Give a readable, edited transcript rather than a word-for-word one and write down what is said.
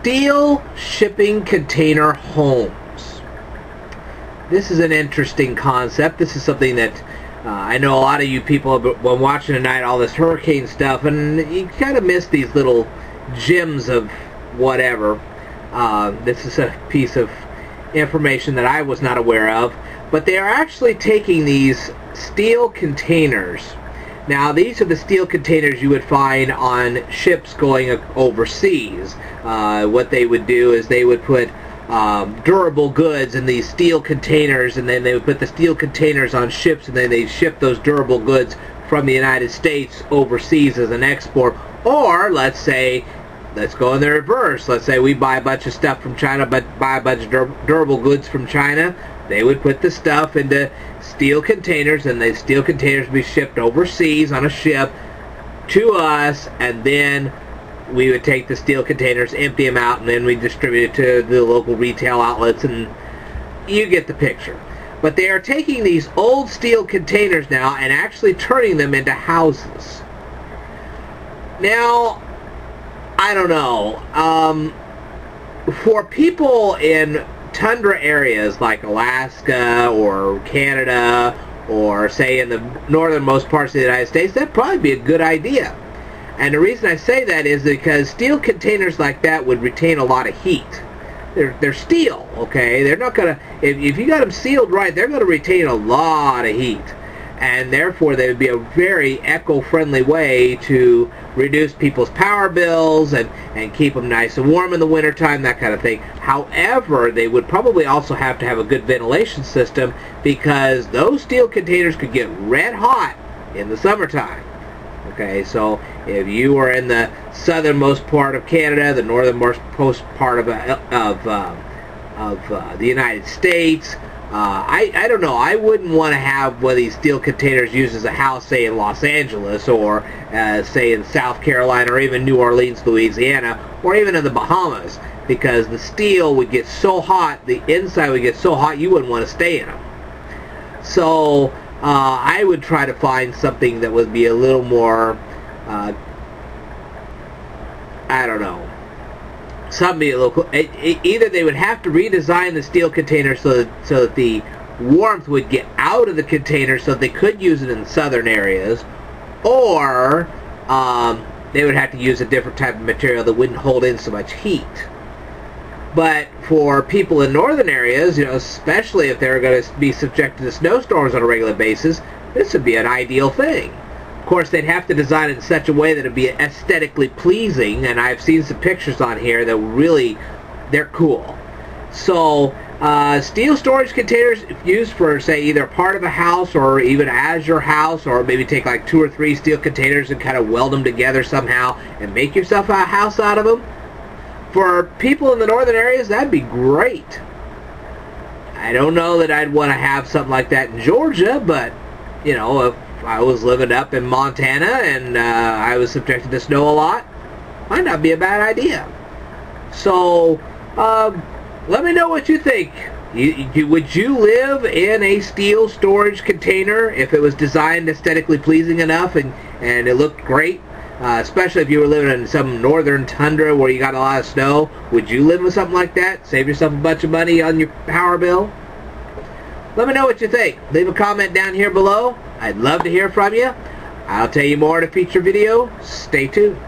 Steel shipping container homes. This is an interesting concept. This is something that I know a lot of you people have been watching tonight, all this hurricane stuff, and you kind of miss these little gems of whatever. This is a piece of information that I was not aware of, but they are actually taking these steel containers. Now, these are the steel containers you would find on ships going overseas. What they would do is they would put durable goods in these steel containers, and then they would put the steel containers on ships, and then they ship those durable goods from the United States overseas as an export. Or, let's go in the reverse. Let's say we buy a bunch of stuff from China, but buy a bunch of durable goods from China. They would put the stuff into steel containers, and the steel containers would be shipped overseas on a ship to us, and then we would take the steel containers, empty them out, and then we distribute it to the local retail outlets, and you get the picture. But they are taking these old steel containers now and actually turning them into houses. Now, I don't know. For people in tundra areas like Alaska or Canada, or say in the northernmost parts of the United States, that'd probably be a good idea. And the reason I say that is because steel containers like that would retain a lot of heat. They're steel, okay? They're not gonna, if you got them sealed right, they're gonna retain a lot of heat. And therefore they would be a very eco-friendly way to reduce people's power bills and keep them nice and warm in the wintertime, that kind of thing. However, they would probably also have to have a good ventilation system, because those steel containers could get red hot in the summertime. Okay, so if you were in the southernmost part of Canada, the northernmost part of the United States, I don't know. I wouldn't want to have one of these steel containers used as a house, say in Los Angeles, or say in South Carolina, or even New Orleans, Louisiana, or even in the Bahamas, because the steel would get so hot, the inside would get so hot, you wouldn't want to stay in them. So I would try to find something that would be a little more, I don't know, something local. Either they would have to redesign the steel container so that the warmth would get out of the container so that they could use it in southern areas, or they would have to use a different type of material that wouldn't hold in so much heat. But for people in northern areas, you know, especially if they're going to be subjected to snowstorms on a regular basis, this would be an ideal thing. Of course, they'd have to design it in such a way that it'd be aesthetically pleasing, and I've seen some pictures on here that really, they're cool. So, steel storage containers used for, say, either part of a house or even as your house, or maybe take like 2 or 3 steel containers and kind of weld them together somehow and make yourself a house out of them. For people in the northern areas, that'd be great. I don't know that I'd want to have something like that in Georgia, but, you know, if I was living up in Montana and I was subjected to snow a lot, might not be a bad idea. So, let me know what you think. Would you live in a steel storage container if it was designed aesthetically pleasing enough and it looked great? Especially if you were living in some northern tundra where you got a lot of snow. Would you live with something like that? Save yourself a bunch of money on your power bill? Let me know what you think. Leave a comment down here below. I'd love to hear from you. I'll tell you more in a future video. Stay tuned.